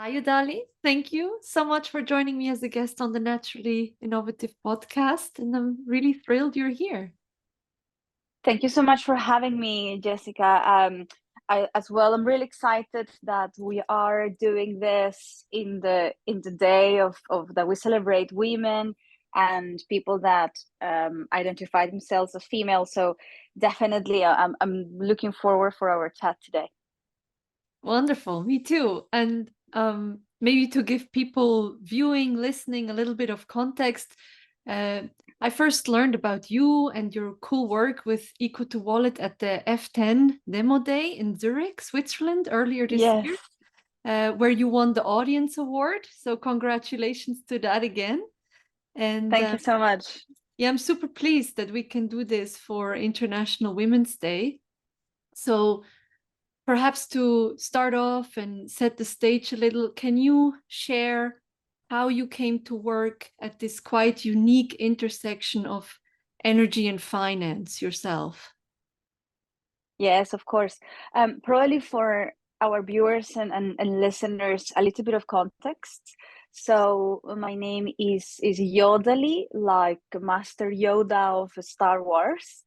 Hi, Yodali. Thank you so much for joining me as a guest on the Naturally Innovative podcast. And I'm really thrilled you're here. Thank you so much for having me, Jessica. I'm really excited that we are doing this in the day of that we celebrate women and people that identify themselves as female. So definitely, I'm looking forward for our chat today. Wonderful. Me too. And maybe to give people viewing, listening a little bit of context, I first learned about you and your cool work with Eco2Wallet at the F10 Demo Day in Zurich, Switzerland, earlier this Yes, year, where you won the Audience Award. So congratulations to that again. And thank you so much. yeah, I'm super pleased that we can do this for International Women's Day. So perhaps to start off and set the stage a little, can you share how you came to work at this quite unique intersection of energy and finance yourself? Yes, of course. Probably for our viewers and listeners, a little bit of context. So my name is Yodaly, like Master Yoda of Star Wars.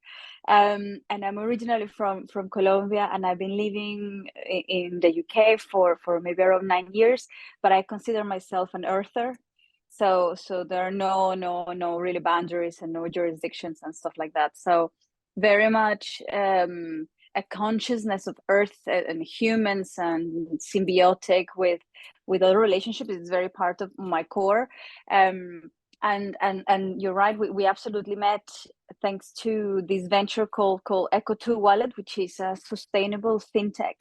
And I'm originally from Colombia, and I've been living in the UK for maybe around 9 years, but I consider myself an earther. So there are no really boundaries and no jurisdictions and stuff like that. So very much a consciousness of earth and humans and symbiotic with other relationships is very part of my core. And you're right, we absolutely met thanks to this venture called Eco2Wallet, which is a sustainable fintech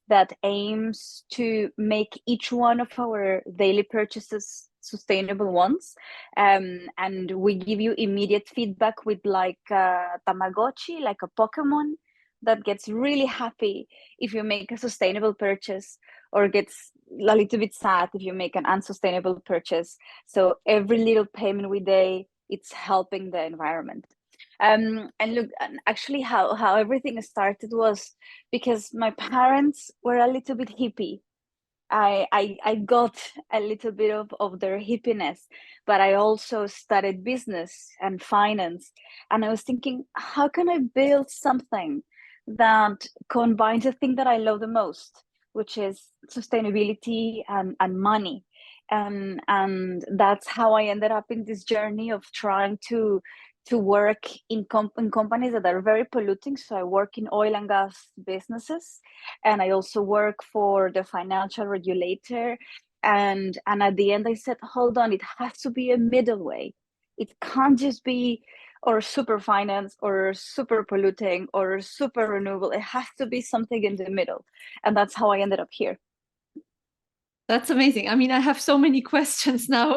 that aims to make each one of our daily purchases sustainable ones. And we give you immediate feedback with like a Tamagotchi, like a Pokemon that gets really happy if you make a sustainable purchase, or gets a little bit sad if you make an unsustainable purchase. So every little payment we do, it's helping the environment. And look, actually, how everything started was because my parents were a little bit hippie. I got a little bit of their hippiness, but I also studied business and finance. And I was thinking, how can I build something that combines the thing that I love the most, which is sustainability and money? And that's how I ended up in this journey of trying to work in companies that are very polluting. So I work in oil and gas businesses, and I also work for the financial regulator. And at the end, I said, hold on, it has to be a middle way. It can't just be or super finance or super polluting or super renewable. It has to be something in the middle. And that's how I ended up here. That's amazing. I mean, I have so many questions now.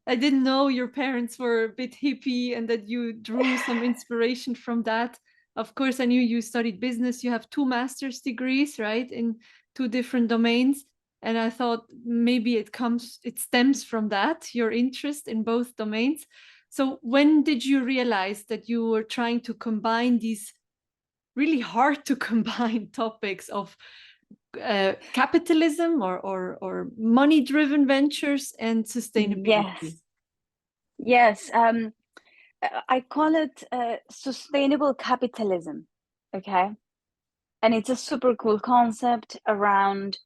I didn't know your parents were a bit hippie and that you drew some inspiration from that. Of course, I knew you studied business. You have two master's degrees, right, in two different domains. And I thought maybe it stems from that, your interest in both domains. So when did you realize that you were trying to combine these really hard to combine topics of capitalism or money-driven ventures and Yes, sustainability? yes. I call it sustainable capitalism. Okay. And it's a super cool concept around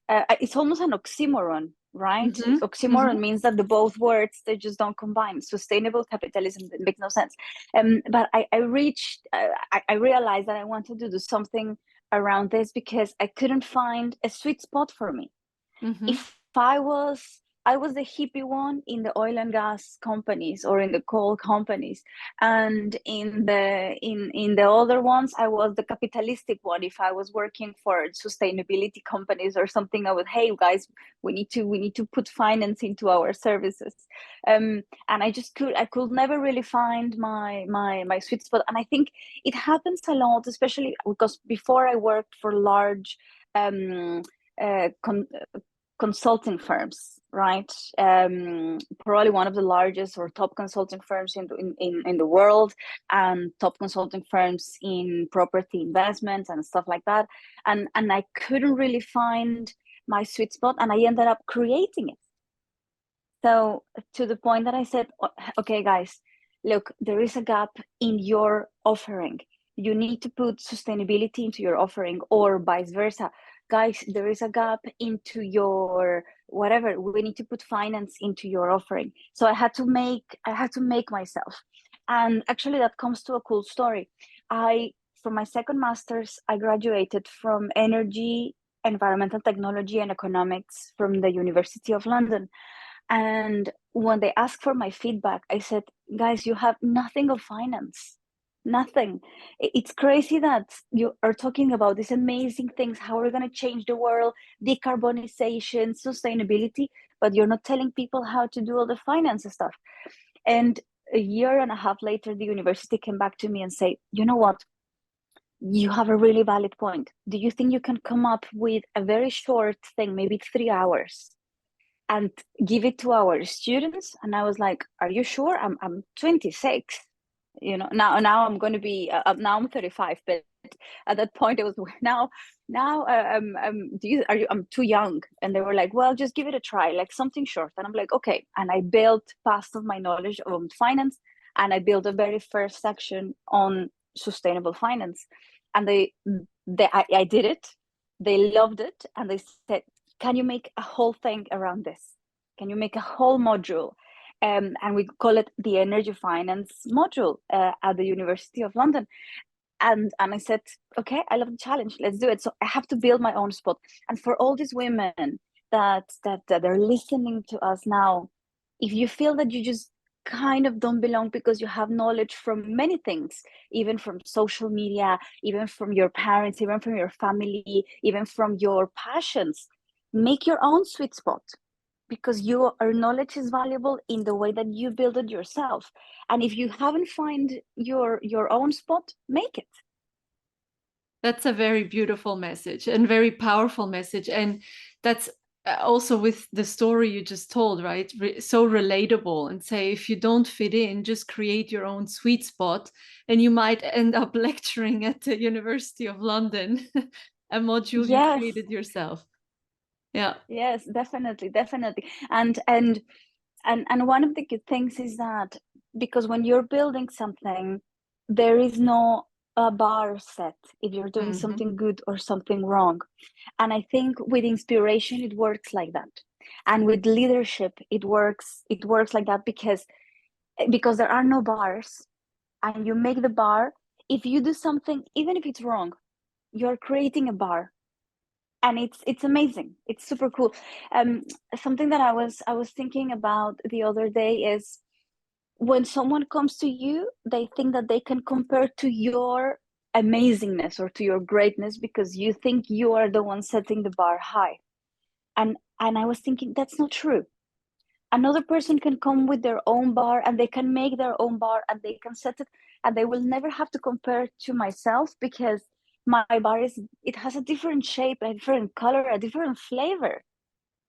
it's almost an oxymoron, right? Mm-hmm. Oxymoron Mm-hmm. means that the both words, they just don't combine. Sustainable capitalism, that makes no sense. But I realized that I wanted to do something around this because I couldn't find a sweet spot for me. Mm-hmm. If I was the hippie one in the oil and gas companies or in the coal companies, and in the other ones I was the capitalistic one. If I was working for sustainability companies or something, I would, hey guys, we need to put finance into our services. And I could never really find my sweet spot. And I think it happens a lot, especially because before I worked for large um, uh, con- consulting firms, right? Probably one of the largest or top consulting firms in the world, and top consulting firms in property investments and stuff like that. And I couldn't really find my sweet spot, and I ended up creating it. So to the point that I said, okay, guys, look, there is a gap in your offering. You need to put sustainability into your offering, or vice versa. Guys, there is a gap into your whatever. We need to put finance into your offering. So I had to make myself. And actually that comes to a cool story. For my second master's, I graduated from energy, environmental technology and economics from the University of London. And when they asked for my feedback, I said, guys, you have nothing of finance, nothing. It's crazy that you are talking about these amazing things, how we're going to change the world, decarbonization, sustainability, but you're not telling people how to do all the finance stuff. And a year and a half later, the university came back to me and say, you know what? You have a really valid point. Do you think you can come up with a very short thing, maybe 3 hours, and give it to our students? And I was like, are you sure? I'm 26, you know. Now I'm going to be now I'm 35, but at that point it was I'm too young. And they were like, well, just give it a try, like something short. And I'm like, okay. And I built past of my knowledge on finance, and I built a very first section on sustainable finance. And I did it. They loved it, and they said, can you make a whole thing around this? Can you make a whole module? And we call it the energy finance module at the University of London. And I said, okay, I love the challenge. Let's do it. So I have to build my own spot. And for all these women that are listening to us now, if you feel that you just kind of don't belong because you have knowledge from many things, even from social media, even from your parents, even from your family, even from your passions, make your own sweet spot, because your knowledge is valuable in the way that you build it yourself. And if you haven't find your own spot, make it. That's a very beautiful message and very powerful message. And that's also with the story you just told, right? So relatable, and say, if you don't fit in, just create your own sweet spot, and you might end up lecturing at the University of London, a module you Yes. created yourself. Yeah. Yes, definitely. And one of the good things is that, because when you're building something, there is no bar set if you're doing something good or something wrong. And I think with inspiration, it works like that. And with leadership, it works like that, because there are no bars, and you make the bar. If you do something, even if it's wrong, you're creating a bar. And it's amazing. It's super cool. Something that I was thinking about the other day is, when someone comes to you, they think that they can compare to your amazingness or to your greatness, because you think you are the one setting the bar high. And I was thinking, that's not true. Another person can come with their own bar, and they can make their own bar, and they can set it, and they will never have to compare to myself, because my bar it has a different shape, a different color, a different flavor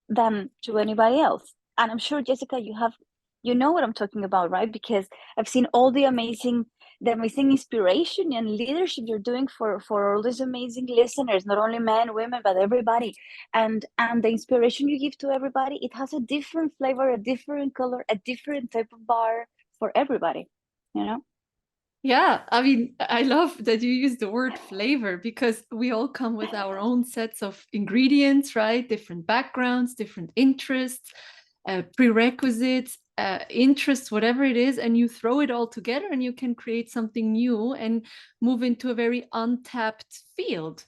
than to anybody else. And I'm sure, Jessica, you know what I'm talking about, right? Because I've seen all the amazing inspiration and leadership you're doing for all these amazing listeners, not only men, women, but everybody. And the inspiration you give to everybody, it has a different flavor, a different color, a different type of bar for everybody, you know? Yeah, I mean, I love that you use the word flavor, because we all come with our own sets of ingredients, right? Different backgrounds, different interests, prerequisites, interests, whatever it is, and you throw it all together and you can create something new and move into a very untapped field.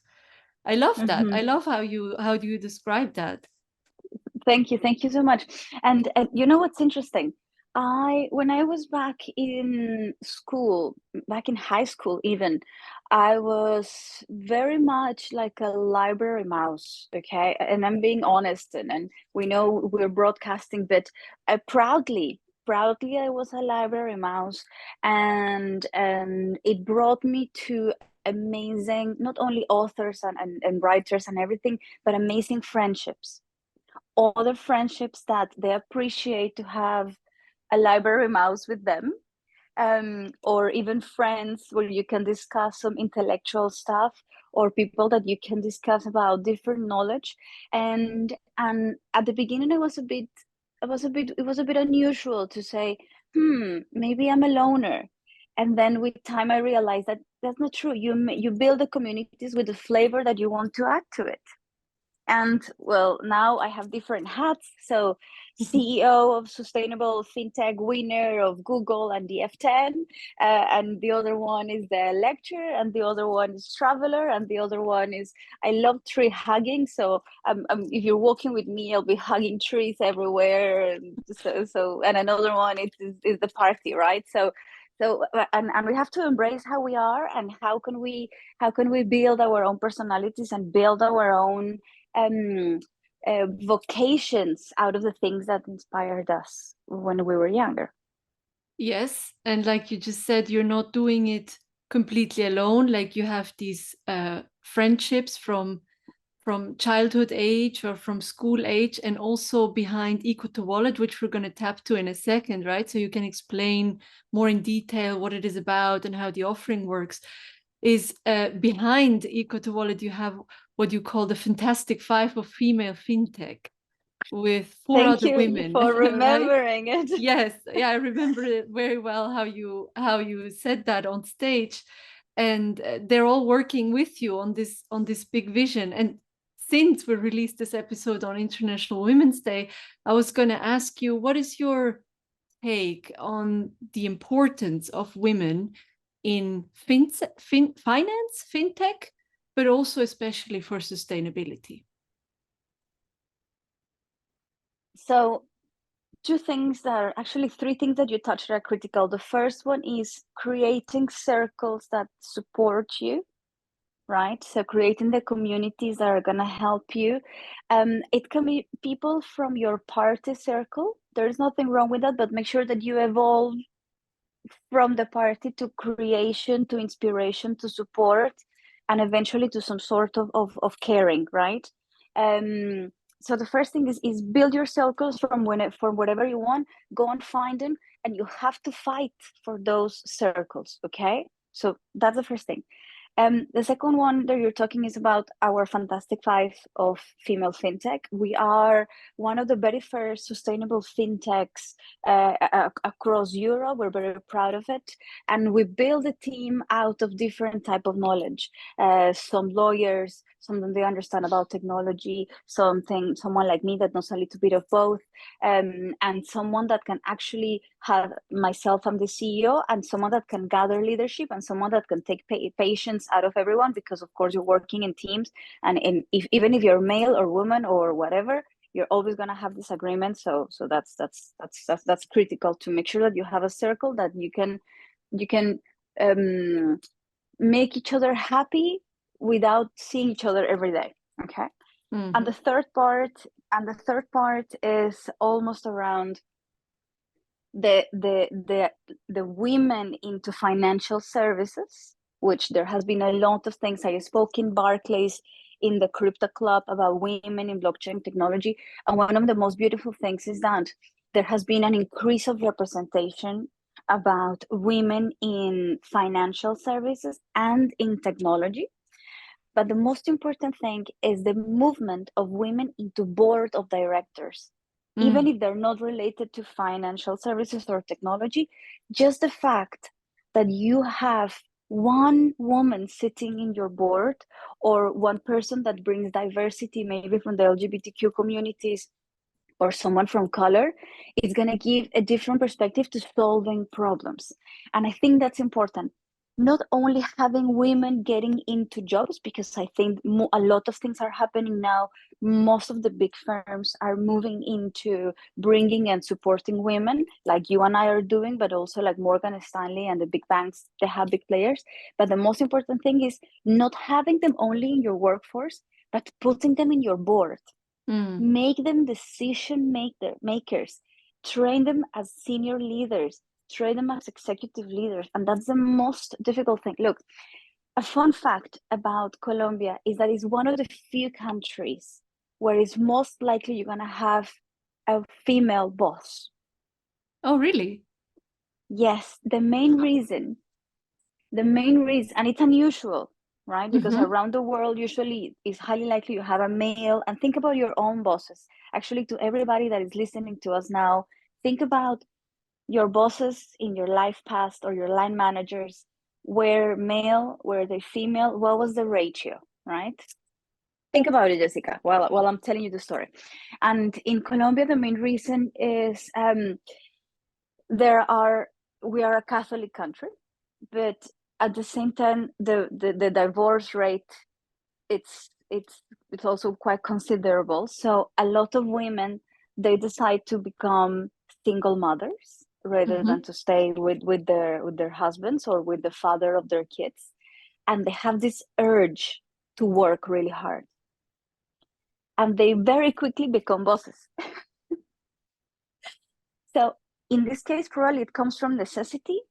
I love that. I love how do you describe that? Thank you so much. And you know what's interesting? When I was back in school, back in high school even, I was very much like a library mouse, okay? And I'm being honest, and we know we're broadcasting, but proudly I was a library mouse, and it brought me to amazing, not only authors and writers and everything, but amazing friendships, other friendships that they appreciate to have a library mouse with them. or even friends where you can discuss some intellectual stuff, or people that you can discuss about different knowledge. And at the beginning, it was a bit unusual to say, maybe I'm a loner. And then with time, I realized that that's not true. You build the communities with the flavor that you want to add to it. And well, now I have different hats. So CEO of Sustainable Fintech, winner of Google and the F10, and the other one is the lecturer, and the other one is traveler, and the other one is I love tree hugging. So if you're walking with me, I'll be hugging trees everywhere. And another one is the party, right? And we have to embrace how we are, and how can we build our own personalities and build our own vocations out of the things that inspired us when we were younger. Yes, and like you just said, you're not doing it completely alone. Like you have these friendships from childhood age or from school age, and also behind Eco2Wallet, which we're going to tap to in a second, right? So you can explain more in detail what it is about and how the offering works. Is behind Eco2Wallet, you have what you call the Fantastic Five of female fintech, with four Thank other you women, for right? remembering it. Yes, yeah, I remember it very well how you said that on stage, and they're all working with you on this big vision. And since we released this episode on International Women's Day, I was going to ask you, what is your take on the importance of women in finance, fintech, but also especially for sustainability? So three things that you touched are critical. The first one is creating circles that support you, right? So creating the communities that are going to help you. It can be people from your party circle. There's nothing wrong with that, but make sure that you evolve from the party to creation, to inspiration, to support, and eventually to some sort of caring, right? So the first thing is build your circles from whatever you want. Go and find them, and you have to fight for those circles. Okay, so that's the first thing. The second one that you're talking is about our Fantastic Five of female fintech. We are one of the very first sustainable fintechs across Europe. We're very proud of it, and we build a team out of different type of knowledge. Some lawyers, some they understand about technology, someone like me that knows a little bit of both, and someone that can actually have myself, I'm the CEO, and someone that can gather leadership, and someone that can take patience out of everyone, because of course you're working in teams, and even if you're male or woman or whatever, you're always going to have disagreements. So that's critical, to make sure that you have a circle that you can make each other happy without seeing each other every day. Okay. Mm-hmm. And the third part is almost around the women into financial services, which there has been a lot of things. I spoke in Barclays in the crypto club about women in blockchain technology, and one of the most beautiful things is that there has been an increase of representation about women in financial services and in technology. But the most important thing is the movement of women into board of directors. Even if they're not related to financial services or technology, just the fact that you have one woman sitting in your board, or one person that brings diversity, maybe from the LGBTQ communities, or someone from color, it's going to give a different perspective to solving problems. And I think that's important. Not only having women getting into jobs, because I think a lot of things are happening now. Most of the big firms are moving into bringing and supporting women, like you and I are doing, but also like Morgan Stanley and the big banks, they have big players. But the most important thing is not having them only in your workforce, but putting them in your board. Make them decision makers, train them as senior leaders, train them as executive leaders. And that's the most difficult thing. Look, a fun fact about Colombia is that it's one of the few countries where it's most likely you're going to have a female boss. Oh, really? Yes, the main reason, and it's unusual, right? Because around the world, usually it's highly likely you have a male. And think about your own bosses. Actually, to everybody that is listening to us now, think about your bosses in your life past, or your line managers. Were male, were they female? What was the ratio, right? Think about it, Jessica, while I'm telling you the story. And in Colombia, the main reason is we are a Catholic country, but at the same time, the divorce rate, it's also quite considerable. So a lot of women, they decide to become single mothers rather than to stay with their husbands or with the father of their kids, and they have this urge to work really hard, and they very quickly become bosses. So in this case, probably it comes from necessity.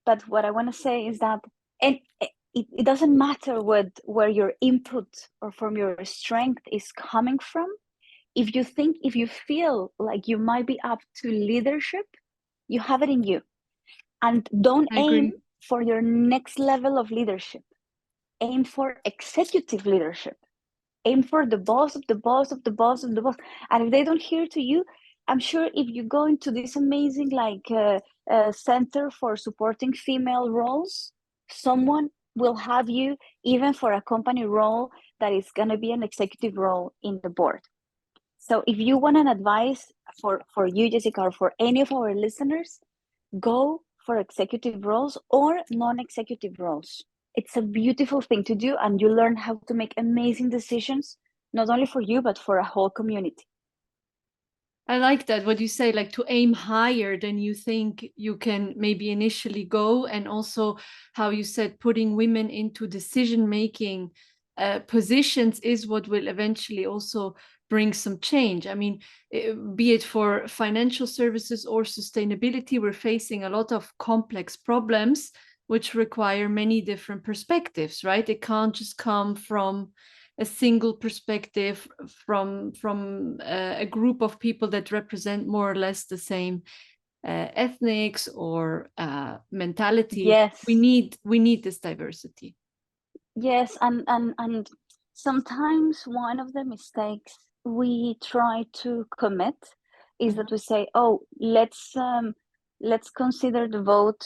But what I want to say is that, and it doesn't matter where your input or from your strength is coming from. If you feel like you might be up to leadership, you have it in you. And don't I aim agree. for your next level of leadership. Aim for executive leadership. Aim for the boss of the boss of the boss of the boss. And if they don't hear to you, I'm sure if you go into this amazing center for supporting female roles, someone will have you even for a company role that is going to be an executive role in the board. So if you want an advice for you, Jessica, or for any of our listeners, go for executive roles or non-executive roles. It's a beautiful thing to do, and you learn how to make amazing decisions, not only for you, but for a whole community. I like that, what you say, like to aim higher than you think you can maybe initially go. And also how you said putting women into decision-making positions is what will eventually also bring some change. I mean, be it for financial services or sustainability, we're facing a lot of complex problems which require many different perspectives, right? It can't just come from a single perspective from a group of people that represent more or less the same ethnics or mentality. Yes. We need this diversity. Yes, and sometimes one of the mistakes we try to commit is that we say, "Oh, let's consider the vote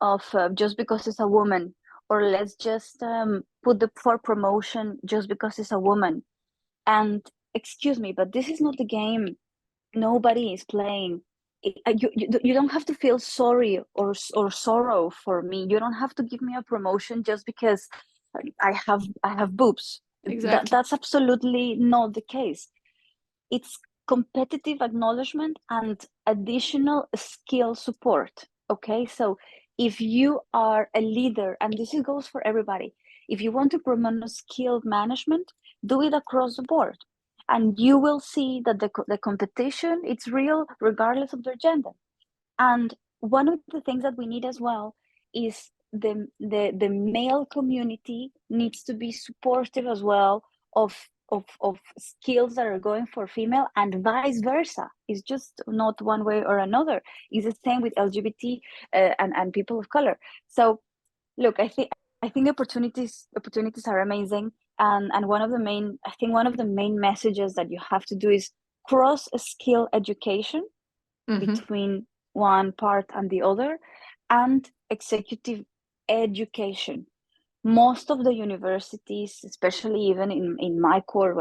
of just because it's a woman, or let's just put the for promotion just because it's a woman." And excuse me, but this is not the game. Nobody is playing. You don't have to feel sorry or sorrow for me. You don't have to give me a promotion just because I have boobs. Exactly. That's absolutely not the case. It's competitive acknowledgement and additional skill support. Okay, so if you are a leader, and this goes for everybody, if you want to promote skilled management, do it across the board, and you will see that the competition, it's real regardless of their gender. And one of the things that we need as well is the male community needs to be supportive as well of skills that are going for female, and vice versa. It's just not one way or another. It's the same with LGBT and people of color. So look, I think opportunities are amazing, and one of the main messages that you have to do is cross skill education between one part and the other, and executive education. Most of the universities, especially even in my course,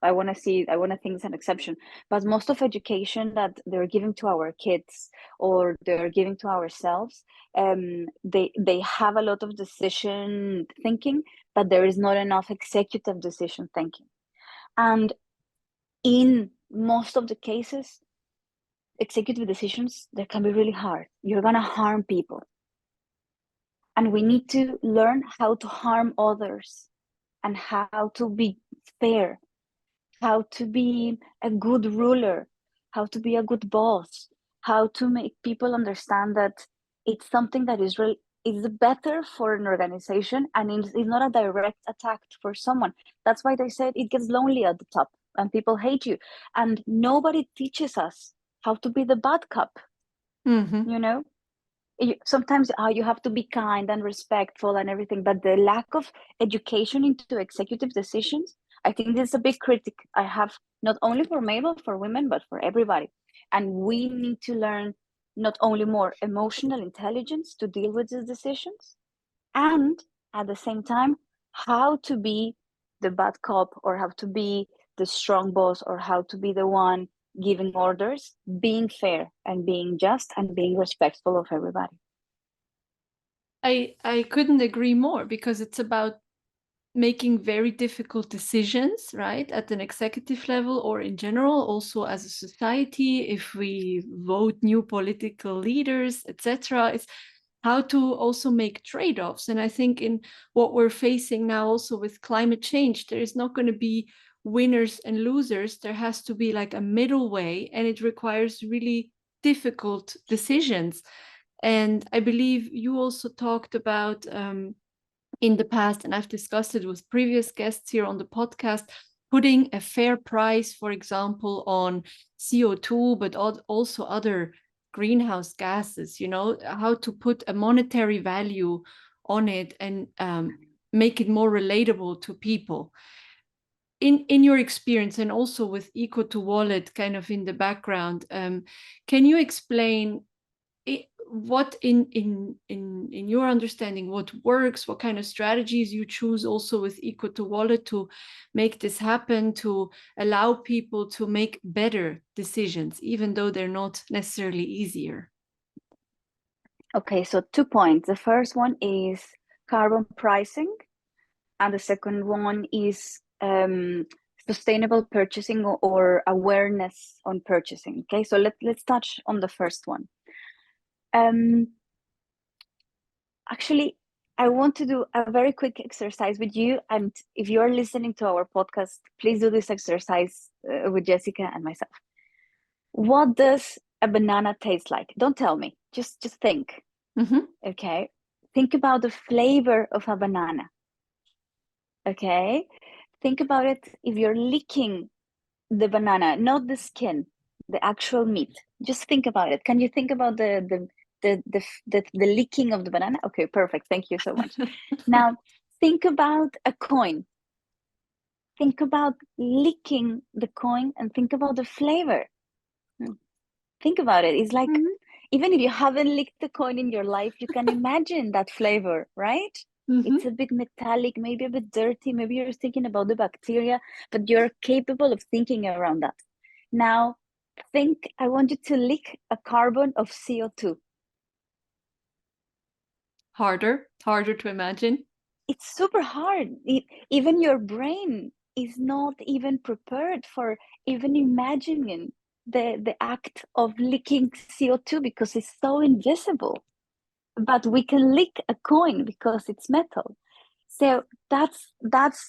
I want to think it's an exception, but most of education that they're giving to our kids or they're giving to ourselves, they have a lot of decision thinking, but there is not enough executive decision thinking. And in most of the cases, executive decisions, they can be really hard. You're going to harm people. And we need to learn how to harm others and how to be fair, how to be a good ruler, how to be a good boss, how to make people understand that it's something that is better for an organization, and it's not a direct attack for someone. That's why they said it gets lonely at the top and people hate you. And nobody teaches us how to be the bad cop, you know? sometimes you have to be kind and respectful and everything, but the lack of education into executive decisions, I think this is a big critic I have, not only for Mabel, for women, but for everybody. And we need to learn not only more emotional intelligence to deal with these decisions, and at the same time, how to be the bad cop, or how to be the strong boss, or how to be the one giving orders, being fair and being just and being respectful of everybody. I couldn't agree more, because it's about making very difficult decisions, right, at an executive level or in general, also as a society, if we vote new political leaders, etc. It's how to also make trade-offs. And I think in what we're facing now also with climate change, there is not going to be winners and losers. There has to be like a middle way, and it requires really difficult decisions. And I believe you also talked about in the past, and I've discussed it with previous guests here on the podcast, putting a fair price, for example, on CO2, but also other greenhouse gases, you know, how to put a monetary value on it and make it more relatable to people. In your experience, and also with Eco2Wallet kind of in the background, can you explain what in your understanding, what works, what kind of strategies you choose also with Eco2Wallet to make this happen, to allow people to make better decisions, even though they're not necessarily easier? Okay, so 2 points. The first one is carbon pricing, and the second one is sustainable purchasing, or awareness on purchasing. Okay, so let's touch on the first one. Actually, I want to do a very quick exercise with you. And if you are listening to our podcast, please do this exercise with Jessica and myself. What does a banana taste like? Don't tell me. Just think. Okay. Think about the flavor of a banana. Okay. Think about it. If you're licking the banana, not the skin, the actual meat. Just think about it. Can you think about the licking of the banana? Okay, perfect. Thank you so much. Now, think about a coin. Think about licking the coin and think about the flavor. Think about it. It's like, even if you haven't licked the coin in your life, you can imagine that flavor, right? It's a bit metallic, maybe a bit dirty. Maybe you're thinking about the bacteria, but you're capable of thinking around that. Now, I want you to lick a carbon of CO2. Harder to imagine. It's super hard. Even your brain is not even prepared for even imagining the act of licking CO2, because it's so invisible. But we can lick a coin because it's metal. So that's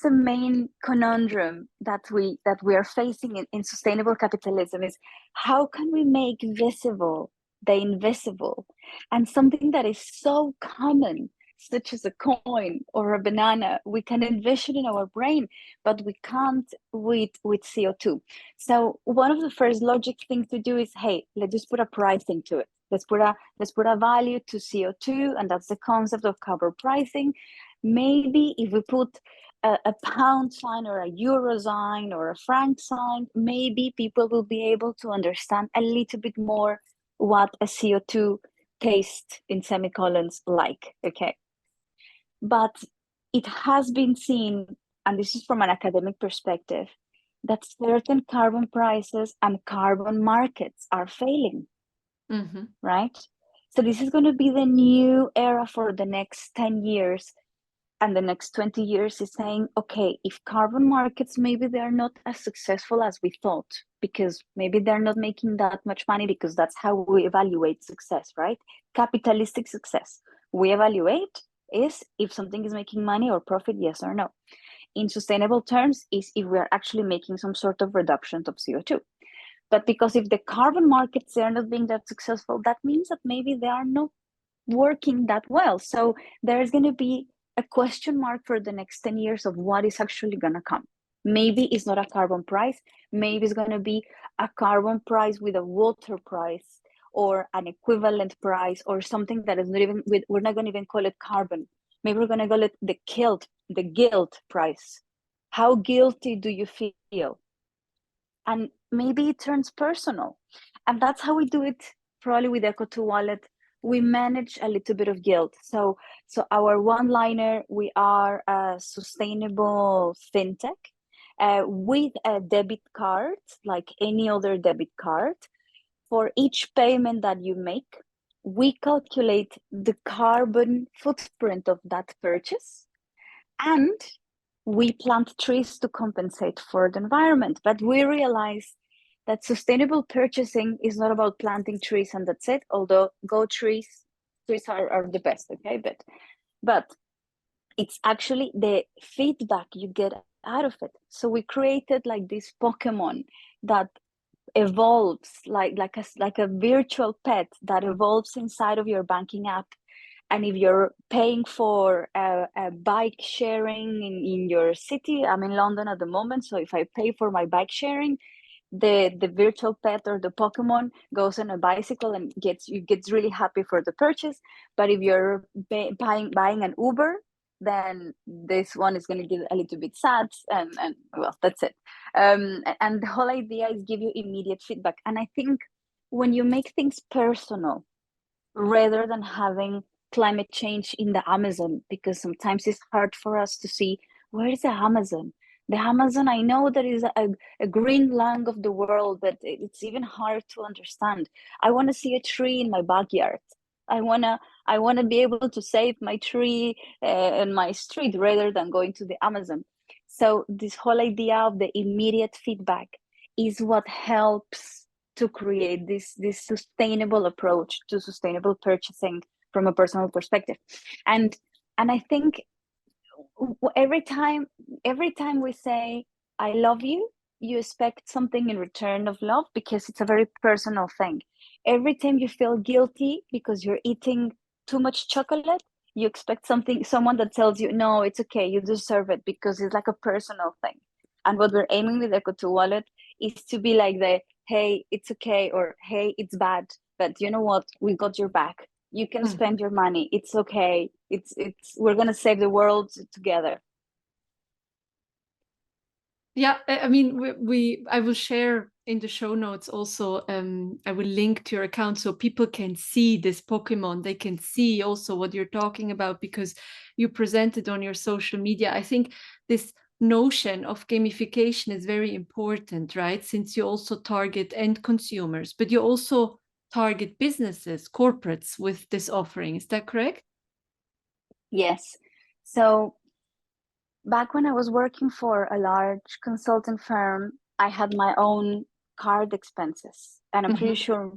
the main conundrum that we are facing in sustainable capitalism, is how can we make visible the invisible? And something that is so common, such as a coin or a banana, we can envision in our brain, but we can't with CO2. So one of the first logic things to do is, hey, let's just put a pricing to it. Let's put a value to CO2, and that's the concept of carbon pricing. Maybe if we put a pound sign or a euro sign or a franc sign, maybe people will be able to understand a little bit more what a CO2 taste in semicolons like, okay? But it has been seen, and this is from an academic perspective, that certain carbon prices and carbon markets are failing, right? So this is going to be the new era for the next 10 years. And the next 20 years is saying, okay, if carbon markets, maybe they're not as successful as we thought, because maybe they're not making that much money, because that's how we evaluate success, right? Capitalistic success. We evaluate is if something is making money or profit, yes or no. In sustainable terms, is if we're actually making some sort of reduction of CO2. But because if the carbon markets are not being that successful, that means that maybe they are not working that well. So there's going to be a question mark for the next 10 years of what is actually going to come. Maybe it's not a carbon price. Maybe it's going to be a carbon price with a water price, or an equivalent price, or something that is not even, we're not going to even call it carbon. Maybe we're going to call it the guilt price. How guilty do you feel? And maybe it turns personal. And that's how we do it probably with Eco2Wallet. We manage a little bit of guilt. So our one-liner, we are a sustainable fintech with a debit card, like any other debit card. For each payment that you make, we calculate the carbon footprint of that purchase, and we plant trees to compensate for the environment. But we realize that sustainable purchasing is not about planting trees and that's it, although trees are the best, okay? But it's actually the feedback you get out of it. So we created like this Pokemon that evolves like a virtual pet that evolves inside of your banking app. And if you're paying for a bike sharing in your city, I'm in London at the moment, so if I pay for my bike sharing, the virtual pet or the Pokemon goes on a bicycle and gets really happy for the purchase. But if you're buying an Uber, then this one is going to get a little bit sad, and well, that's it. And the whole idea is give you immediate feedback. And I think when you make things personal, rather than having climate change in the Amazon, because sometimes it's hard for us to see where is the Amazon. The Amazon, I know there is a green lung of the world, but it's even hard to understand. I want to see a tree in my backyard. I wanna be able to save my tree in my street rather than going to the Amazon. So this whole idea of the immediate feedback is what helps to create this sustainable approach to sustainable purchasing from a personal perspective. And I think every time we say I love you, you expect something in return of love, because it's a very personal thing. Every time you feel guilty because you're eating too much chocolate, you expect someone that tells you, no, it's okay, you deserve it, because it's like a personal thing. And what we're aiming with Eco2Wallet is to be like the, hey, it's okay, or hey, it's bad, but you know what, we got your back. You can spend your money. It's okay. It's we're gonna save the world together. Yeah, I mean, I will share in the show notes also. I will link to your account so people can see this Pokemon. They can see also what you're talking about, because you presented on your social media. I think this notion of gamification is very important, right? Since you also target end consumers, but you also target businesses, corporates with this offering. Is that correct? Yes. So back when I was working for a large consulting firm, I had my own card expenses. And I'm pretty sure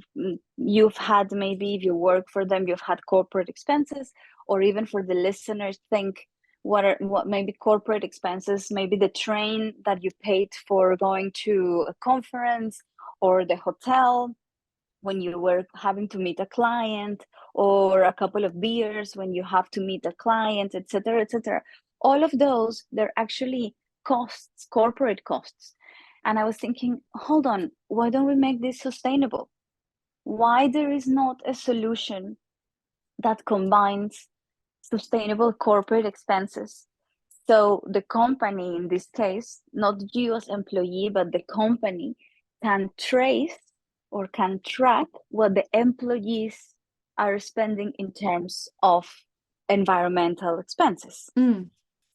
you've had, maybe if you work for them, you've had corporate expenses, or even for the listeners, think what maybe corporate expenses, maybe the train that you paid for going to a conference, or the hotel when you were having to meet a client, or a couple of beers when you have to meet a client, etc., etc. All of those, they're actually costs, corporate costs. And I was thinking, hold on, why don't we make this sustainable? Why there is not a solution that combines sustainable corporate expenses? So the company, in this case, not you as employee, but the company can trace or can track what the employees are spending in terms of environmental expenses.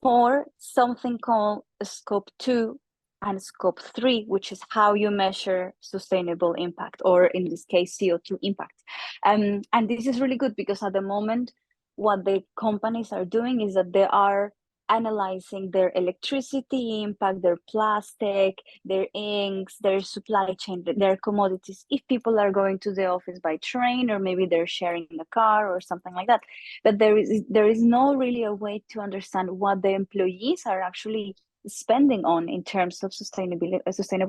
For something called scope 2 and scope 3, which is how you measure sustainable impact, or in this case, CO2 impact. And this is really good, because at the moment, what the companies are doing is that they are analyzing their electricity impact, their plastic, their inks, their supply chain, their commodities, if people are going to the office by train, or maybe they're sharing a car or something like that. But there is no really a way to understand what the employees are actually spending on in terms of sustainable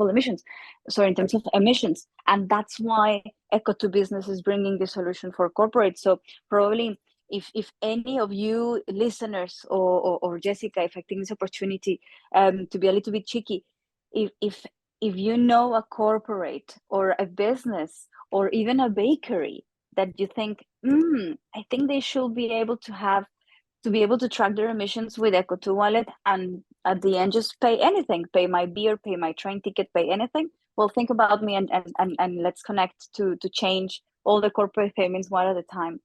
emissions, so in terms of emissions. And that's why Eco2Business is bringing the solution for corporates. So probably if any of you listeners, or Jessica, if I take this opportunity to be a little bit cheeky, if if you know a corporate or a business or even a bakery that you think, I think they should be able to be able to track their emissions with Eco2Wallet, and at the end just pay anything, pay my beer, pay my train ticket, pay anything. Well, think about me, and let's connect to change all the corporate payments one at a time.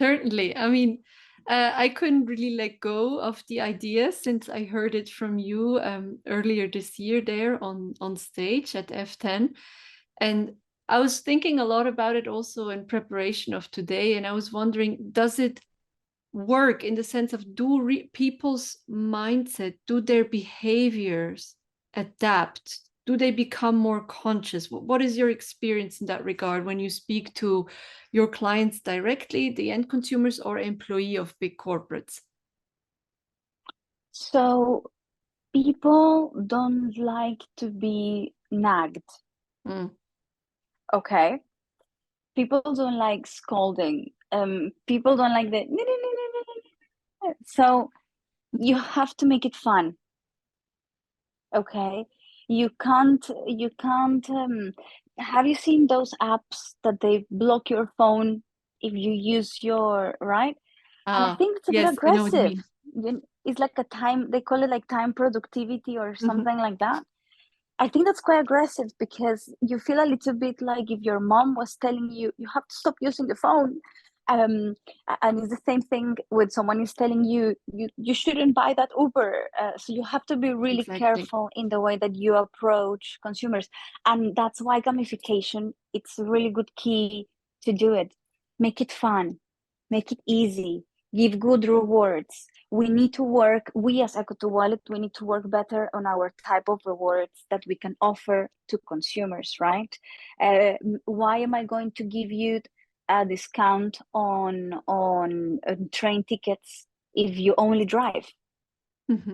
Certainly. I mean, I couldn't really let go of the idea since I heard it from you earlier this year there on stage at F10. And I was thinking a lot about it also in preparation of today. And I was wondering, does it work in the sense of people's mindset, do their behaviors adapt? Do they become more conscious? What is your experience in that regard when you speak to your clients directly, the end consumers, or employee of big corporates? So people don't like to be nagged. Okay. People don't like scolding. People don't like the no, no, no, no, no, no. So you have to make it fun. Okay. You can't have you seen those apps that they block your phone if you use your right? And I think it's a bit Yes, I know what you aggressive. mean. It's like a time, they call it like time productivity or Mhm. something like that. I think that's quite aggressive because you feel a little bit like if your mom was telling you you have to stop using the phone. Um, and it's the same thing with someone is telling you you shouldn't buy that Uber. So you have to be really Exactly. careful in the way that you approach consumers, and that's why gamification it's a really good key to do it. Make it fun, make it easy, give good rewards. We need to work, we as Eco2Wallet, we need to work better on our type of rewards that we can offer to consumers, right? Why am I going to give you a discount on train tickets if you only drive,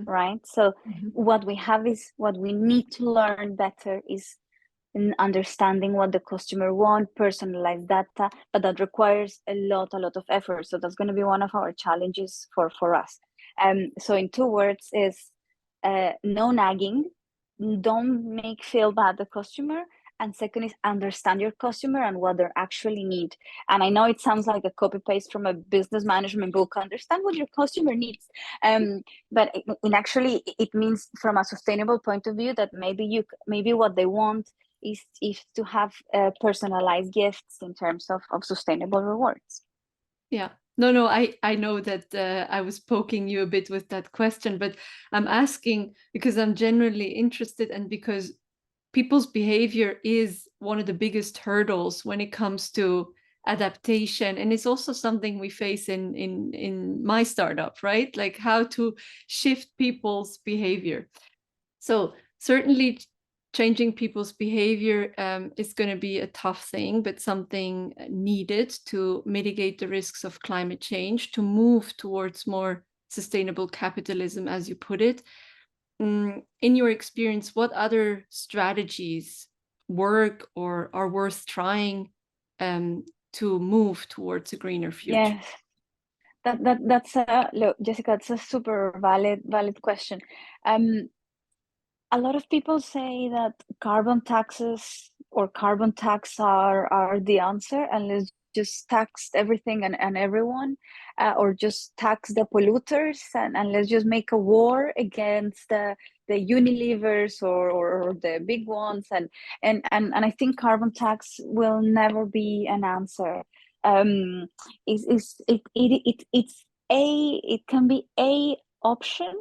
right? So what we have is what we need to learn better is in understanding what the customer want, personalized data, but that requires a lot of effort. So that's going to be one of our challenges for us. So in 2 words is no nagging, don't make feel bad the customer, and second is understand your customer and what they actually need. And I know it sounds like a copy paste from a business management book. Understand what your customer needs, but in actually it means from a sustainable point of view that maybe what they want is to have personalized gifts in terms of sustainable rewards. Yeah. No, I know that I was poking you a bit with that question, but I'm asking because I'm genuinely interested and because people's behavior is one of the biggest hurdles when it comes to adaptation. And it's also something we face in my startup, right? Like how to shift people's behavior. So certainly changing people's behavior is going to be a tough thing, but something needed to mitigate the risks of climate change, to move towards more sustainable capitalism, as you put it. In your experience, what other strategies work or are worth trying to move towards a greener future? Yes, that's a look, Jessica. It's a super valid question. A lot of people say that carbon taxes or carbon tax are the answer, and let's just tax everything and everyone, or just tax the polluters, and let's just make a war against the Unilevers or the big ones, and I think carbon tax will never be an answer. It can be a option,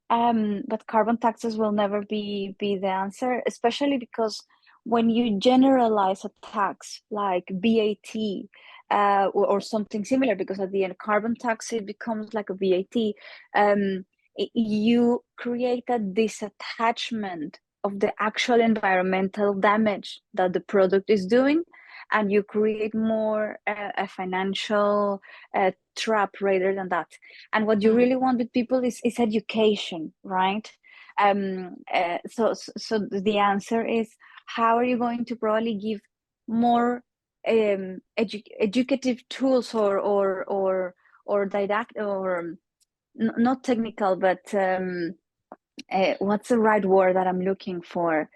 but carbon taxes will never be the answer, especially because when you generalize a tax like VAT, or something similar, because at the end carbon tax it becomes like a VAT, you create a disattachment of the actual environmental damage that the product is doing, and you create more a financial trap rather than that. And what you really want with people is education, right? So the answer is, how are you going to probably give more educative tools or didact or not technical, but what's the right word that I'm looking for?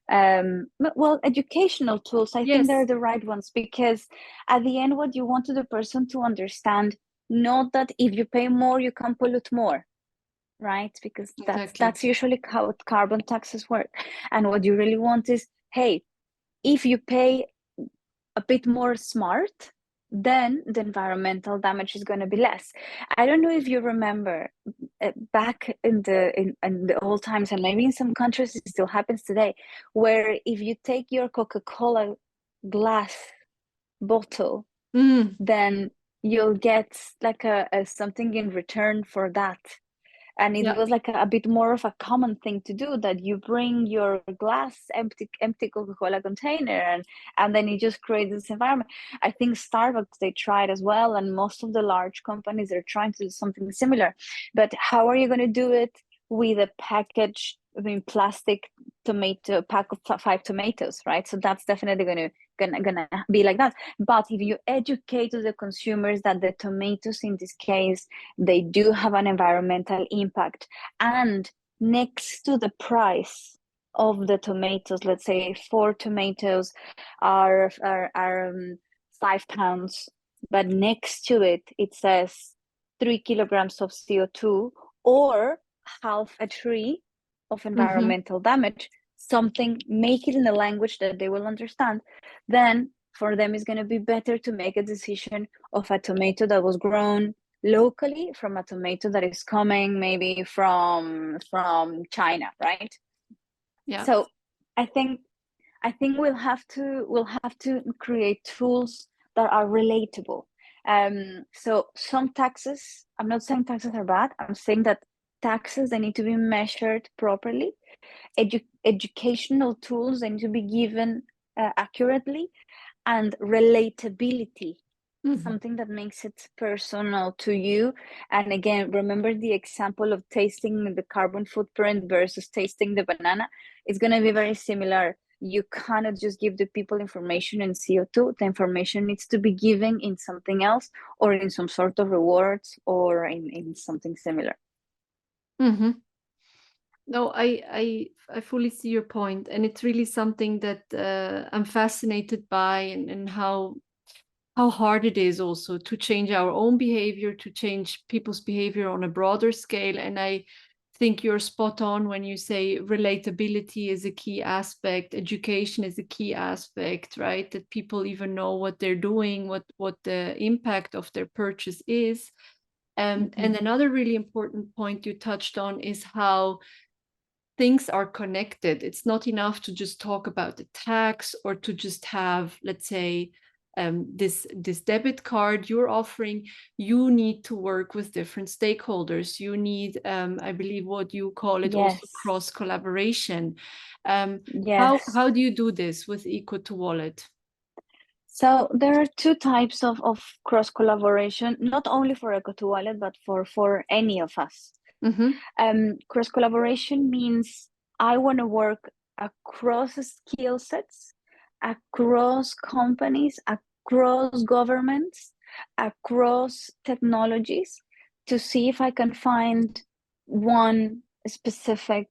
Well, educational tools, I think they're Yes, the right ones, because at the end, what you want the person to understand, not that if you pay more, you can pollute more, right? Because exactly. that's usually how carbon taxes work. And what you really want is, hey, if you pay a bit more smart, then the environmental damage is going to be less. I don't know if you remember, back in the old times, and maybe in some countries it still happens today, where if you take your Coca-Cola glass bottle, Mm, then you'll get like a something in return for that. And it yeah. was like a bit more of a common thing to do, that you bring your glass empty Coca-Cola container, and then you just create this environment. I think Starbucks, they tried as well, and most of the large companies are trying to do something similar. But how are you going to do it with a package, I mean, plastic tomato pack of 5 tomatoes, right? So that's definitely gonna be like that. But if you educate the consumers that the tomatoes in this case, they do have an environmental impact, and next to the price of the tomatoes, let's say 4 tomatoes are £5, but next to it it says 3 kilograms of CO2, or half a tree of Mm-hmm. environmental damage, something, make it in a language that they will understand, then for them it's going to be better to make a decision of a tomato that was grown locally from a tomato that is coming maybe from China, right? Yeah. So I think we'll have to create tools that are relatable. So some taxes, I'm not saying taxes are bad. I'm saying that taxes, they need to be measured properly. Educational tools, they need to be given accurately, and relatability, Mm-hmm. something that makes it personal to you. And again, remember the example of tasting the carbon footprint versus tasting the banana. It's going to be very similar. You cannot just give the people information in CO2. The information needs to be given in something else, or in some sort of rewards, or in something similar. Mm-hmm. No, I fully see your point, and it's really something that I'm fascinated by, and how hard it is also to change our own behavior, to change people's behavior on a broader scale. And I think you're spot on when you say relatability is a key aspect, education is a key aspect, right? That people even know what they're doing, what the impact of their purchase is. Mm-hmm. And another really important point you touched on is how things are connected. It's not enough to just talk about the tax, or to just have, let's say, this debit card you're offering. You need to work with different stakeholders. You need, I believe, what you call it also, Yes. cross collaboration. Yes. How do you do this with Eco2Wallet? So there are two types of cross collaboration, not only for Eco2Wallet, but for any of us. Mm-hmm. Cross collaboration means I want to work across skill sets, across companies, across governments, across technologies, to see if I can find one specific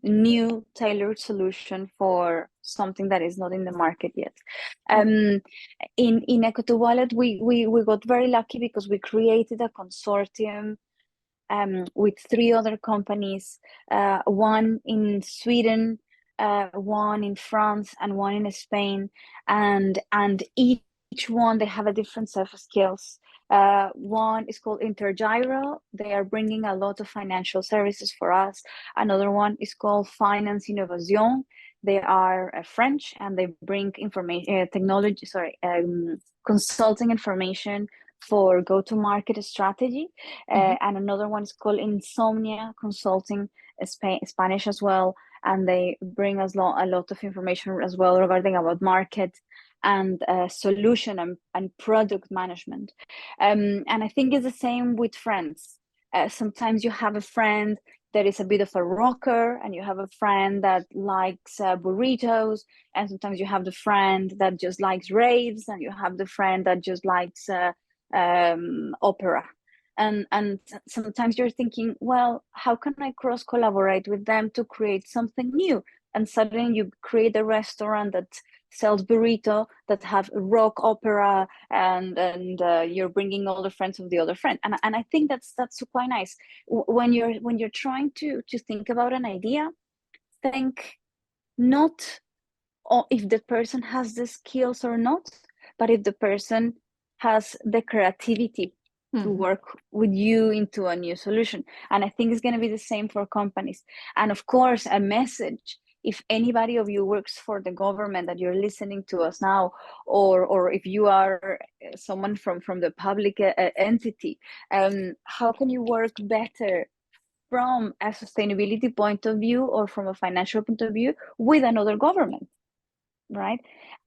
new tailored solution for something that is not in the market yet. Um, in Eco2Wallet, we got very lucky because we created a consortium with 3 other companies, one in Sweden, one in France, and one in Spain, and each one, they have a different set of skills. One is called Intergyro. They are bringing a lot of financial services for us. Another one is called Finance Innovation. They are French, and they bring information, technology, sorry, consulting information for go-to-market strategy. Mm-hmm. And another one is called Insomnia Consulting, Spanish as well, and they bring us a lot of information as well regarding about market and solution and product management. And I think it's the same with friends. Sometimes you have a friend that is a bit of a rocker, and you have a friend that likes burritos, and sometimes you have the friend that just likes raves, and you have the friend that just likes opera. And sometimes you're thinking, well, how can I cross collaborate with them to create something new? and suddenly you create a restaurant that sells burrito, that have rock opera, and you're bringing all the friends of the other friend, and I think that's quite nice. When you're trying to think about an idea, think not if the person has the skills or not, but if the person has the creativity to work with you into a new solution. And I think it's going to be the same for companies. And of course, a message. If anybody of you works for the government that you're listening to us now, or if you are someone from the public entity, how can you work better from a sustainability point of view or from a financial point of view with another government, right?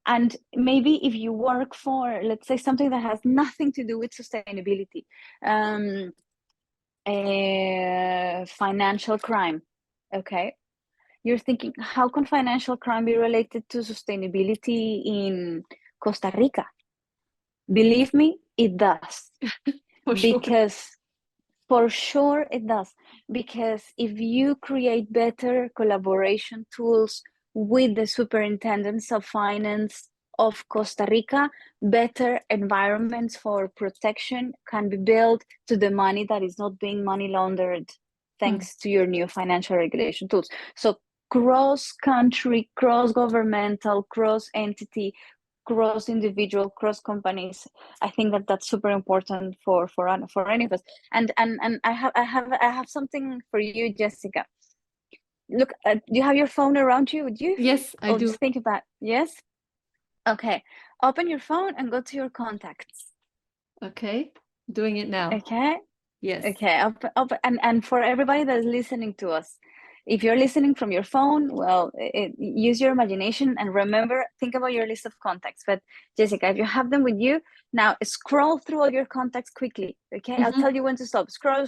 And maybe if you work for, let's say, something that has nothing to do with sustainability, financial crime, okay? You're thinking, how can financial crime be related to sustainability in Costa Rica? Believe me, it does. For sure. Because for sure it does. Because if you create better collaboration tools with the superintendents of finance of Costa Rica, better environments for protection can be built to the money that is not being money laundered thanks to your new financial regulation tools. So cross-country, cross-governmental, cross-entity, cross-individual, cross-companies, I think that's super important for any of us. And I have something for you, Jessica. Look, do you have your phone around you? Would you? Yes, I do. Just think about, yes? Okay, open your phone and go to your contacts. Okay, doing it now. Okay. Yes. Okay, and for everybody that is listening to us, if you're listening from your phone, well, use your imagination and remember, think about your list of contacts. But Jessica, if you have them with you, now scroll through all your contacts quickly. Okay, I'll tell you when to stop. Scroll,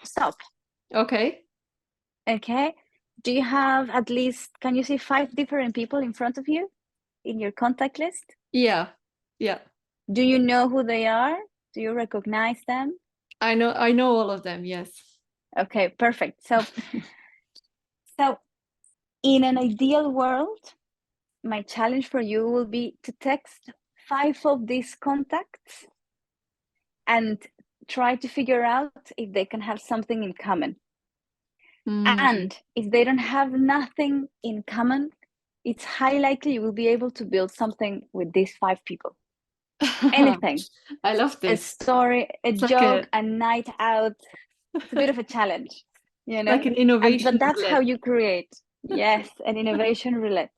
stop. Okay. Okay, do you have at least, can you see 5 different people in front of you in your contact list? Yeah. Do you know who they are? Do you recognize them? I know all of them, yes. Okay, perfect. So in an ideal world, my challenge for you will be to text 5 of these contacts and try to figure out if they can have something in common. And if they don't have nothing in common, it's highly likely you will be able to build something with these 5 people. Anything. I love this. A story, a joke, a night out. It's a bit of a challenge, you know? Like an innovation but that's roulette. how you create. Yes, an innovation roulette.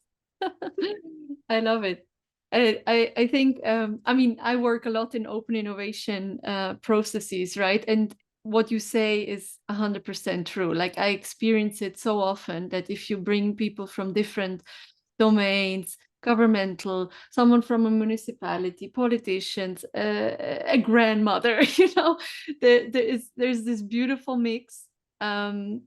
I love it. I think, I mean, I work a lot in open innovation processes, right? And what you say is 100% true. Like I experience it so often that if you bring people from different domains, governmental, someone from a municipality, politicians, a grandmother, you know, there's this beautiful mix. And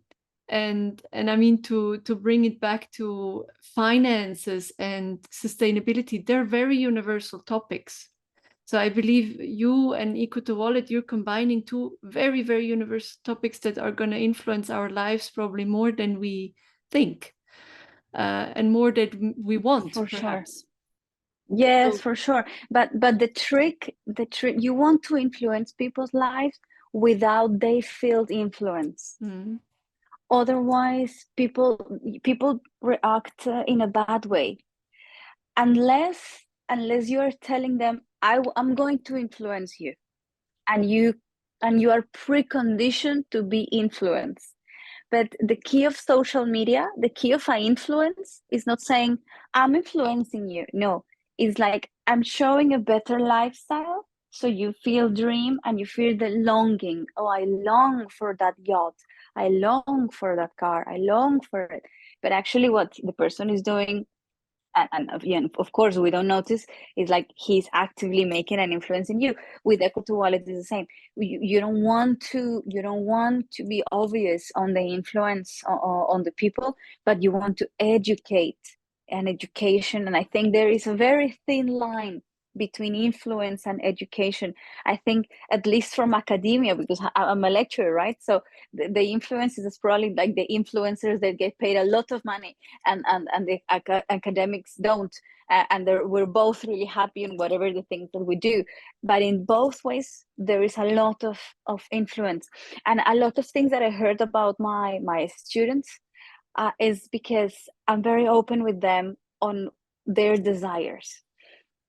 I mean to bring it back to finances and sustainability, they're very universal topics. So I believe you and Eco2Wallet, you're combining 2 very, very universal topics that are going to influence our lives probably more than we think, and more than we want, for perhaps. Sure. Yes, So, for sure. But the trick, you want to influence people's lives without they feel influence. Otherwise, people react in a bad way. Unless you are telling them, I'm going to influence you, and you are preconditioned to be influenced. But the key of social media, the key of our influence is not saying, I'm influencing you. No, it's like, I'm showing a better lifestyle. So you feel dream and you feel the longing. Oh, I long for that yacht. I long for that car. I long for it. But actually what the person is doing, and of course we don't notice, is like he's actively making an influence in you. With Eco2Wallet is the same. You don't want to be obvious on the influence on the people, but you want to educate. And education, and I think there is a very thin line between influence and education. I think, at least from academia, because I'm a lecturer, right? So the influences is probably like the influencers that get paid a lot of money, and the academics don't. And we're both really happy in whatever the things that we do. But in both ways, there is a lot of influence. And a lot of things that I heard about my students is because I'm very open with them on their desires.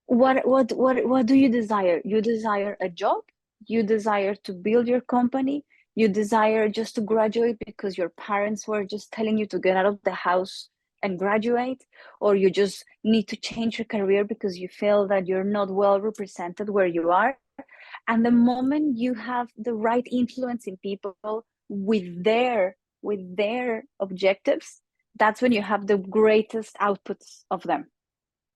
What do you desire? You desire a job? You desire to build your company? You desire just to graduate because your parents were just telling you to get out of the house and graduate? Or you just need to change your career because you feel that you're not well represented where you are? And the moment you have the right influence in people with their objectives, that's when you have the greatest outputs of them,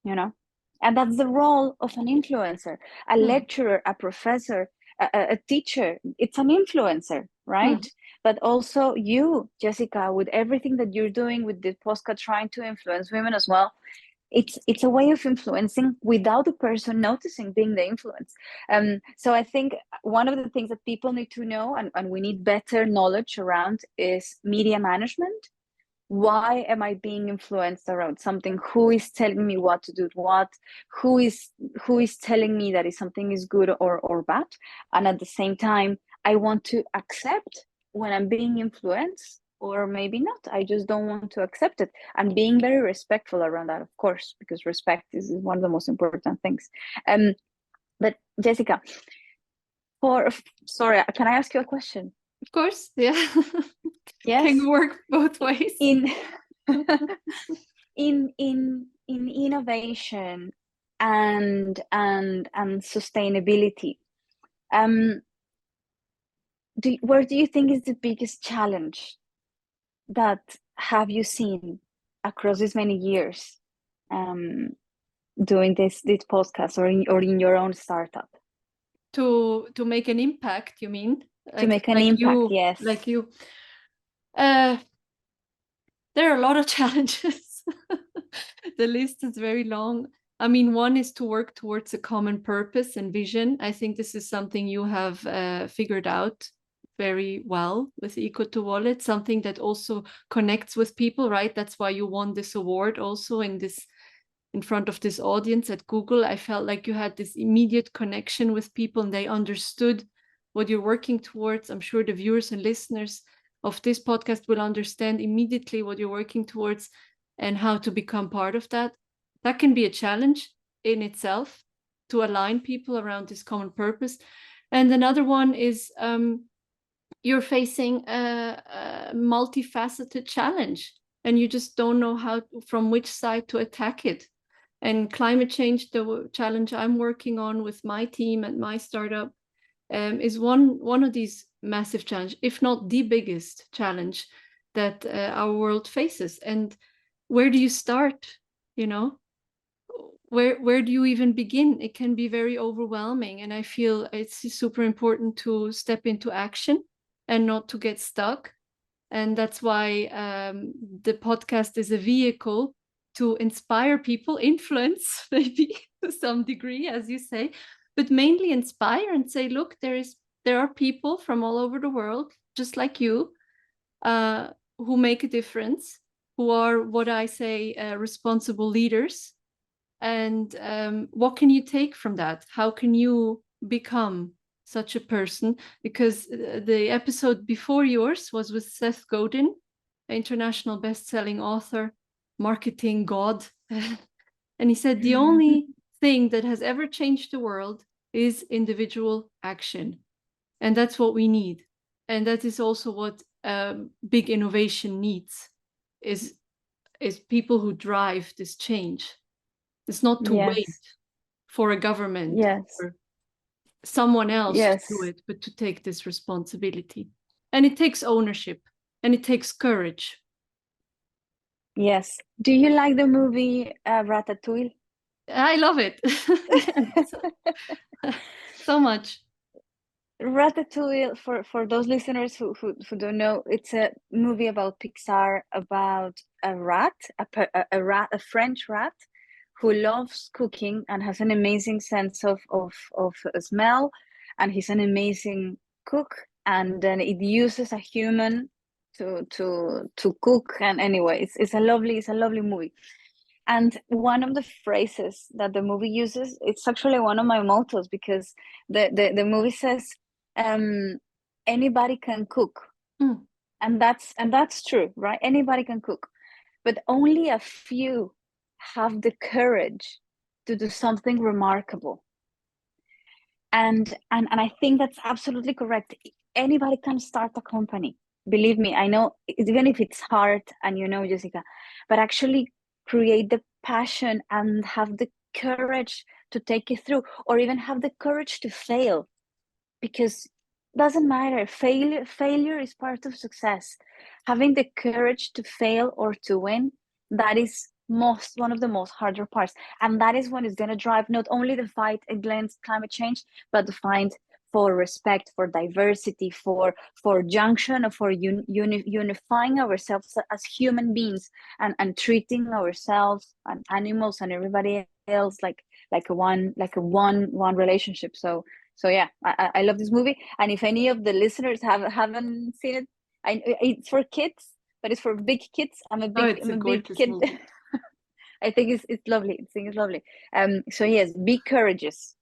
you know. And that's the role of an influencer. A lecturer, a professor, a teacher, it's an influencer, right? But also you, Jessica, with everything that you're doing with the podcast, trying to influence women as well, it's a way of influencing without the person noticing being the influence. So I think one of the things that people need to know, and we need better knowledge around, is media management. Why am I being influenced around something? Who is telling me what to do? Who is telling me that something is good or bad? And at the same time, I want to accept when I'm being influenced, or maybe not. I just don't want to accept it. And being very respectful around that, of course, because respect is one of the most important things. But Jessica, sorry, can I ask you a question? Of course, yeah. Yes. Can work both ways. In innovation and sustainability, where do you think is the biggest challenge that have you seen across these many years doing this podcast, or in your own startup? To make an impact, you mean? To make an impact, yes. Like you. There are a lot of challenges. The list is very long. I mean, one is to work towards a common purpose and vision. I think this is something you have figured out very well with Eco2Wallet, something that also connects with people, right? That's why you won this award also in front of this audience at Google. I felt like you had this immediate connection with people and they understood what you're working towards. I'm sure the viewers and listeners of this podcast will understand immediately what you're working towards and how to become part of that. That can be a challenge in itself, to align people around this common purpose. And another one is you're facing a multifaceted challenge and you just don't know from which side to attack it. And climate change, the challenge I'm working on with my team and my startup, is one of these massive challenges, if not the biggest challenge that our world faces. And where do you start? You know, where do you even begin? It can be very overwhelming, and I feel it's super important to step into action and not to get stuck. And that's why the podcast is a vehicle to inspire people, influence maybe to some degree, as you say, but mainly inspire and say, look, there are people from all over the world, just like you, who make a difference, who are what I say responsible leaders. And what can you take from that? How can you become such a person? Because the episode before yours was with Seth Godin, international best-selling author, marketing god. And he said the only thing that has ever changed the world is individual action. And that's what we need. And that is also what big innovation needs, is people who drive this change. It's not to wait for a government or someone else to do it, but to take this responsibility. And it takes ownership and it takes courage. Yes. Do you like the movie Ratatouille? I love it. So much. Ratatouille, for those listeners who don't know, it's a movie about Pixar, about a rat, a French rat, who loves cooking and has an amazing sense of smell, and he's an amazing cook, and then it uses a human to cook. And anyway, it's a lovely movie. And one of the phrases that the movie uses, it's actually one of my mottos, because the movie says, anybody can cook. And that's true, right? Anybody can cook, but only a few have the courage to do something remarkable. And I think that's absolutely correct. Anybody can start a company. Believe me, I know, even if it's hard, and Jessica, but actually create the passion and have the courage to take it through, or even have the courage to fail, because doesn't matter. Failure is part of success. Having the courage to fail or to win, that is one of the most harder parts, and that is when it's going to drive not only the fight against climate change, but the fight for respect, for diversity, for junction, for unifying ourselves as human beings, and treating ourselves and animals and everybody else like a one relationship. So yeah, I love this movie, and if any of the listeners haven't seen it, it's for kids, but it's for big kids. I'm a big kid. I think it's lovely. I think it's lovely. So yes, be courageous.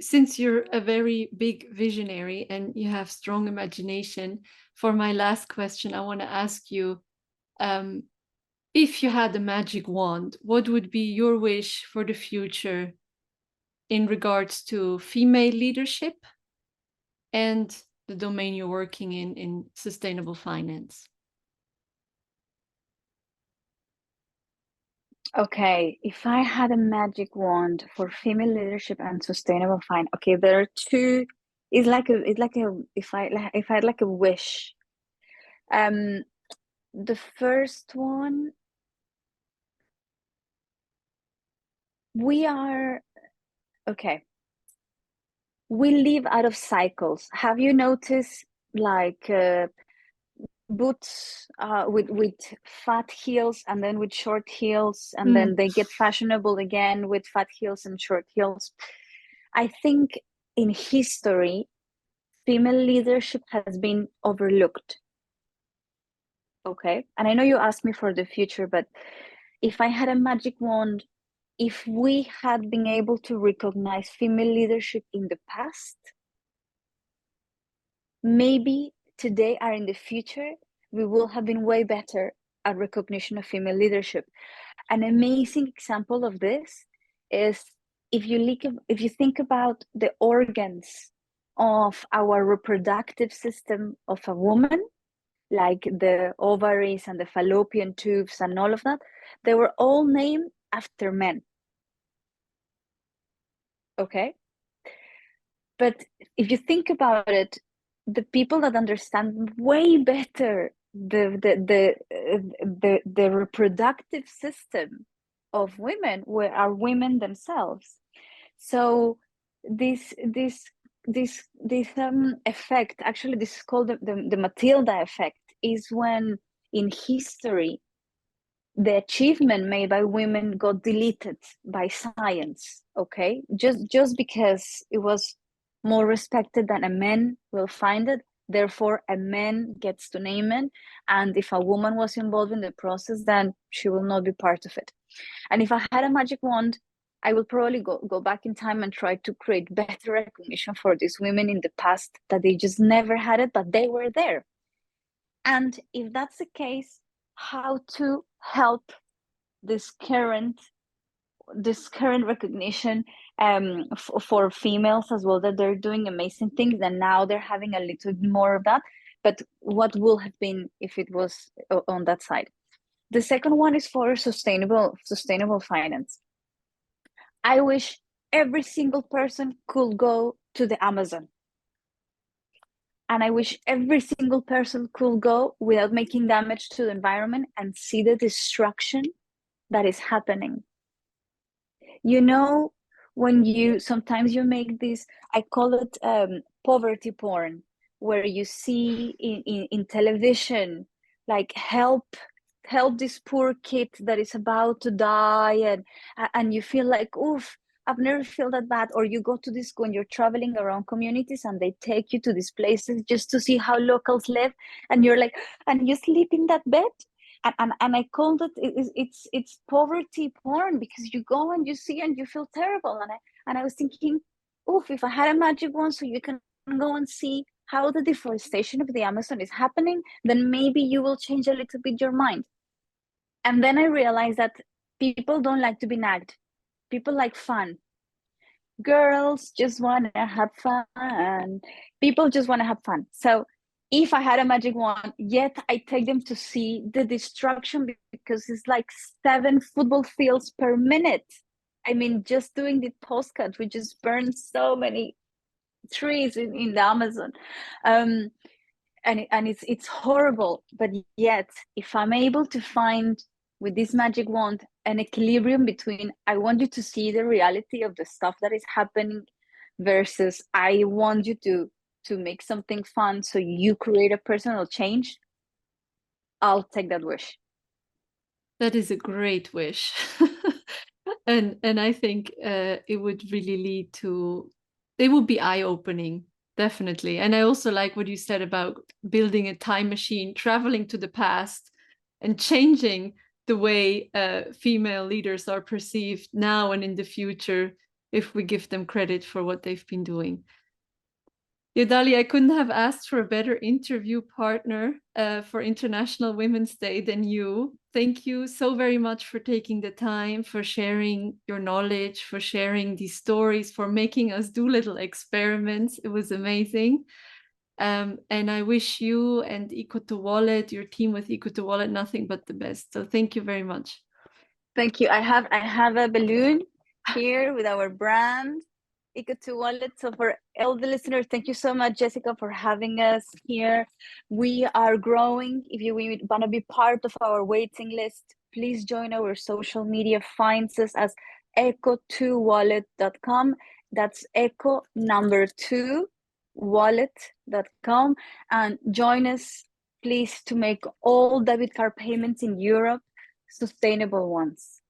Since you're a very big visionary and you have strong imagination, for my last question, I want to ask you, if you had a magic wand, what would be your wish for the future in regards to female leadership and the domain you're working in sustainable finance? Okay, if I had a magic wand for female leadership and sustainable finance, okay, there are two. It's like a if I had like a wish. The first one, we live out of cycles. Have you noticed, like, boots with fat heels, and then with short heels, and then they get fashionable again with fat heels and short heels? I think in history, female leadership has been overlooked. Okay, and I know you asked me for the future, but if I had a magic wand, if we had been able to recognize female leadership in the past, maybe today or in the future, we will have been way better at recognition of female leadership. An amazing example of this is if you think about the organs of our reproductive system of a woman, like the ovaries and the fallopian tubes and all of that, they were all named after men. Okay? But if you think about it, the people that understand way better the reproductive system of women are women themselves. So this effect, actually this is called the Matilda effect, is when in history the achievement made by women got deleted by science. Okay, just because it was more respected than a man will find it, therefore a man gets to name it, and if a woman was involved in the process, then she will not be part of it. And if I had a magic wand, I will probably go back in time and try to create better recognition for these women in the past, that they just never had it, but they were there. And if that's the case, how to help this current recognition for females as well, that they're doing amazing things, and now they're having a little bit more of that. But what will have been if it was on that side? The second one is for sustainable finance. I wish every single person could go to the Amazon. And I wish every single person could go without making damage to the environment and see the destruction that is happening. You know, when sometimes you make this, I call it poverty porn, where you see in television, like, help help this poor kid that is about to die, and you feel like, oof, I've never felt that bad. Or you go to this, when you're traveling around communities and they take you to these places just to see how locals live, and you're like, and you sleep in that bed. And I called it's poverty porn, because you go and you see and you feel terrible. And I was thinking, oof, if I had a magic wand so you can go and see how the deforestation of the Amazon is happening, then maybe you will change a little bit your mind. And then I realized that people don't like to be nagged. People like fun. Girls just want to have fun. People just want to have fun. So if I had a magic wand, yet I take them to see the destruction, because it's like 7 football fields per minute. I mean, just doing the postcards, we just burned so many trees in the Amazon. And it's horrible. But yet, if I'm able to find with this magic wand an equilibrium between, I want you to see the reality of the stuff that is happening, versus I want you to make something fun so you create a personal change, I'll take that wish. That is a great wish. And I think it would really lead to, it would be eye-opening, definitely. And I also like what you said about building a time machine, traveling to the past and changing the way female leaders are perceived now and in the future, if we give them credit for what they've been doing. Yodaly, I couldn't have asked for a better interview partner for International Women's Day than you. Thank you so very much for taking the time, for sharing your knowledge, for sharing these stories, for making us do little experiments. It was amazing. And I wish you and Eco2Wallet, your team with Eco2Wallet, nothing but the best. So thank you very much. Thank you. I have a balloon here with our brand, Eco2Wallet. So for all the listeners, thank you so much, Jessica, for having us here. We are growing. If you want to be part of our waiting list, please join our social media. Find us as eco2wallet.com. That's eco number 2 wallet.com, and join us, please, to make all debit card payments in Europe sustainable ones.